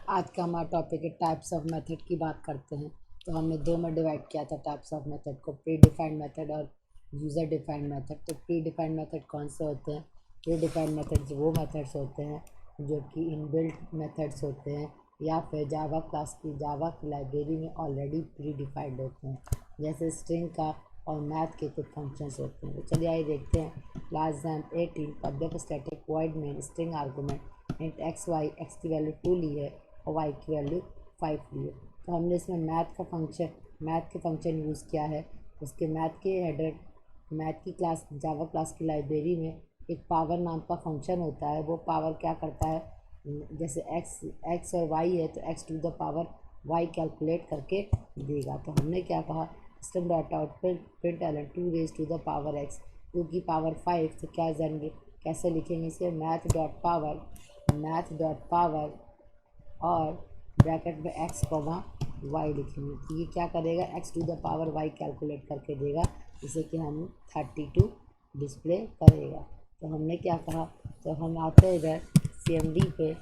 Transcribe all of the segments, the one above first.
आज का हमारा टॉपिक है टाइप्स ऑफ मेथड की बात करते हैं। तो हमने दो में डिवाइड किया था टाइप्स ऑफ मेथड को, प्री डिफाइंड मेथड और यूज़र डिफाइंड मेथड। तो प्री डिफाइंड मेथड कौन से होते हैं? प्री डिफाइंड मेथड्स वो मेथड्स होते हैं जो कि इनबिल्ट मेथड्स होते हैं या फिर जावा क्लास की जावा की लाइब्रेरी में ऑलरेडी प्री डिफाइंड होते हैं, जैसे स्ट्रिंग का और मैथ के कुछ फंक्शंस होते हैं। तो चलिए आइए देखते हैं। Class example 18 public static void main string argument int x y, x की वैल्यू 2 ली है और वाई की वैल्यू 5 ली है। तो हमने इसमें मैथ के फंक्शन यूज़ किया है। उसके मैथ की क्लास जावा क्लास की लाइब्रेरी में एक पावर नाम का फंक्शन होता है। वो पावर क्या करता है, जैसे एक्स और वाई है तो x to the power y calculate करके देगा। तो हमने क्या कहा, system dot out print ln 2 raise to the power x, 2 की पावर 5। तो क्या जानेंगे कैसे लिखेंगे इसे, मैथ डॉट पावर और ब्रैकेट में एक्स कॉमा वाई लिखेंगे। तो ये क्या करेगा, x to the power y calculate करके देगा, जिसे कि हम 32 डिस्प्ले करेगा। तो हमने क्या कहा, तो हम आते हैं इधर CMD पे,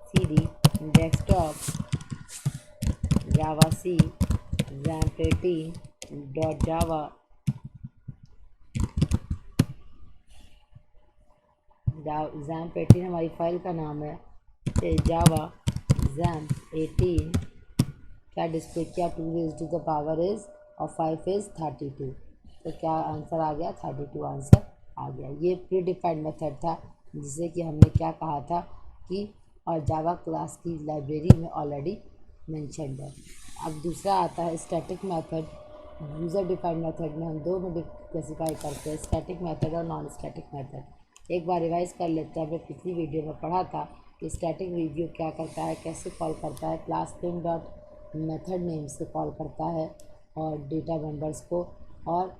CD डेस्कटॉप जावा सी XAMPP-18 XAMPP-18 हमारी फाइल का नाम है। फिर जावा XAMPP-18 क्या डिस्प्ले किया, 2 raise to the power is और 5 इज़ 32। तो क्या आंसर आ गया, 32 आंसर आ गया। ये प्री डिफाइंड मेथड था जिसे कि हमने क्या कहा था कि और जावा क्लास की लाइब्रेरी में ऑलरेडी मेंशन्ड है। अब दूसरा आता है static method. User defined method में हम दो में क्लासीफाई करते हैं, स्टैटिक मेथड और नॉन स्टैटिक मेथड। एक बार रिवाइज कर लेते हैं। हमने पिछली वीडियो में पढ़ा था कि स्टैटिक वीडियो क्या करता है, कैसे कॉल करता है, class name dot method name से कॉल करता है और डेटा मेंबर्स को। और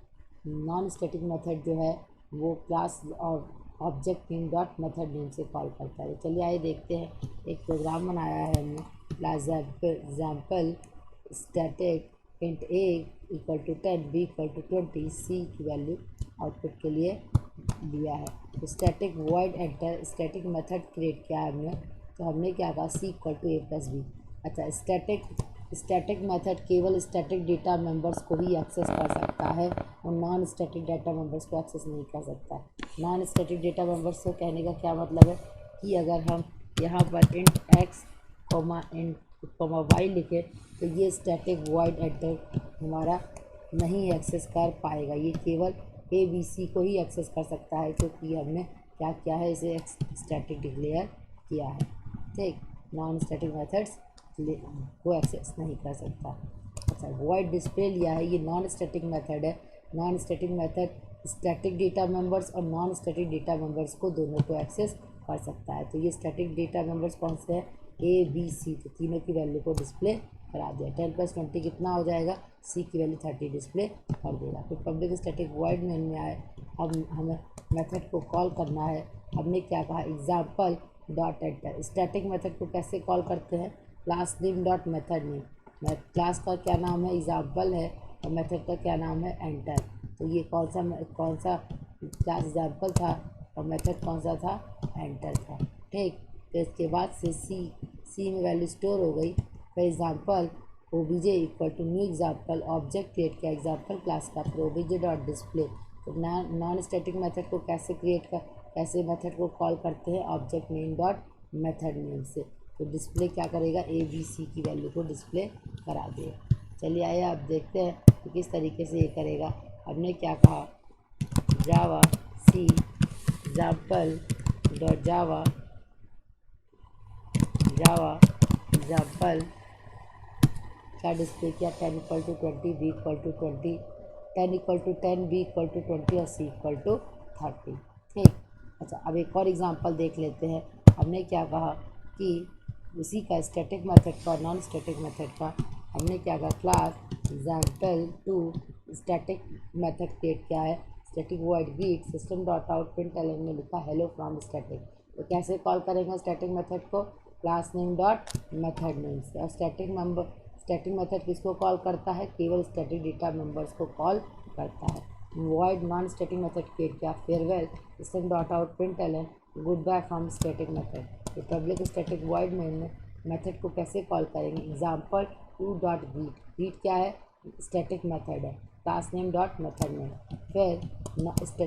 नॉन स्टैटिक मेथड जो है वो क्लास और object name dot method name से कॉल करता है। चलिए आइए देखते हैं। एक प्रोग्राम बनाया है हमने, example static int A equal to 10, B equal to 20, C की वैल्यू आउटपुट के लिए दिया है। तो static void enter static method create किया है हमने। तो हमने क्या कहा, C equal to A plus B. अच्छा, स्टैटिक मेथड केवल स्टैटिक डेटा मेंबर्स को ही एक्सेस कर सकता है और नॉन स्टैटिक डेटा मेंबर्स को एक्सेस नहीं कर सकता। नॉन स्टैटिक डेटा मेंबर्स को कहने का क्या मतलब है कि अगर हम यहाँ पर इंट एक्स कोमा वाई लिखे तो ये स्टैटिक वॉइड एंटर हमारा नहीं एक्सेस कर पाएगा। ये केवल ABC को ही एक्सेस कर सकता है, क्योंकि हमने क्या किया है, इसे स्टैटिक डिक्लेयर किया है। ठीक, नॉन स्टैटिक मेथड्स को एक्सेस नहीं कर सकता। अच्छा, वॉइड डिस्प्ले लिया है, ये नॉन स्टैटिक मेथड है। Non static method static data members और नॉन स्टैटिक डेटा मेंबर्स को दोनों को एक्सेस कर सकता है। तो ये स्टैटिक डेटा मेंबर्स कौन से हैं, ABC। तो तीनों की वैल्यू को डिस्प्ले करा दिया। 10 + 20 कितना हो जाएगा, सी की वैल्यू 30 डिस्प्ले कर देगा। फिर पब्लिक स्टैटिक वॉइड मेन में आए, अब हमें मेथड को कॉल करना है। हमने क्या कहा, example dot enter. Static method को कैसे कॉल करते हैं, class name dot method name. Class का क्या नाम है, एग्जाम्पल है, और मेथड का क्या नाम है, एंटर। तो ये कौन सा क्लास एग्जाम्पल था और मेथड कौन सा था, एंटर था। ठीक, तो इसके बाद से सी में वैल्यू स्टोर हो गई। फिर example OBJ equal to new example object create किया एग्जाम्पल क्लास का, फिर ओबीजे डॉट डिस्प्ले। तो नॉन स्टैटिक मेथड को कैसे मेथड को कॉल करते हैं, object name dot method name से। तो डिस्प्ले क्या करेगा, ABC की वैल्यू को डिस्प्ले करा देगा। चलिए आइए आप देखते हैं कि किस तरीके से ये करेगा। हमने क्या कहा, Java C example dot Java example क्या डिस्प्ले किया, 10 = 20, B equal to 20, 10 = 10, B equal to 20 और सी इक्वल टू 30। ठीक, अच्छा अब एक और एग्जांपल देख लेते हैं। हमने क्या कहा कि उसी का स्टैटिक मेथड का और नॉन स्टैटिक मेथड का हमने क्या कहा, class example2 static method create किया है। Static void greet system dot out println में लिखा हेलो फ्रॉम स्टैटिक। तो कैसे कॉल करेंगे स्टैटिक मेथड को, class name dot method name से। और स्टैटिक मेथड किसको कॉल करता है, केवल स्टैटिक डेटा मेंबर्स को कॉल करता है। Void non static method create किया, farewell system dot out println good bye from static method. तो पब्लिक स्टैटिक वॉइड में मेथड को कैसे कॉल करेंगे, example two dot greet, greet क्या है, स्टैटिक मेथड है, class name dot method name. फिर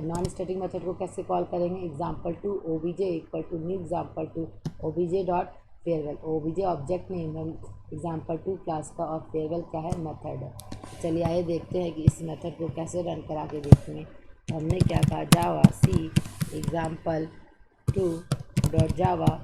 नॉन स्टैटिक मेथड को कैसे कॉल करेंगे, example two OBJ equal to new example two OBJ dot farewell, OBJ object name है example two class का, और फेयरवेल क्या है, मेथड है। चलिए आइए देखते हैं कि इस मेथड को कैसे रन करा के देखेंगे। हमने क्या कहा, Java C example two dot Java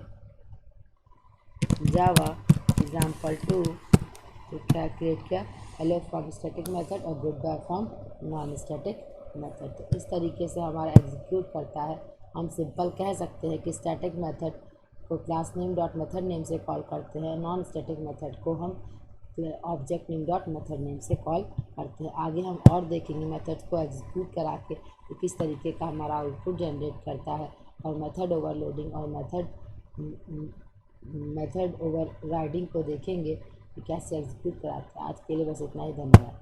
example two, तो क्या क्रिएट किया, हेलो फ्रॉम स्टैटिक मेथड और good bye from non static method. तो इस तरीके से हमारा एग्जीक्यूट करता है। हम सिंपल कह सकते हैं कि स्टैटिक मेथड को class name dot method name से कॉल करते हैं, नॉन स्टैटिक मेथड को हम object name dot method name से कॉल करते हैं। आगे हम और देखेंगे मेथड्स को एग्जीक्यूट करा के तो किस तरीके का हमारा आउटपुट जनरेट करता है, और मेथड ओवरलोडिंग और मेथड ओवर राइडिंग को देखेंगे कि कैसे एग्जीक्यूट कराते हैं। आज के लिए बस इतना ही, धन्यवाद।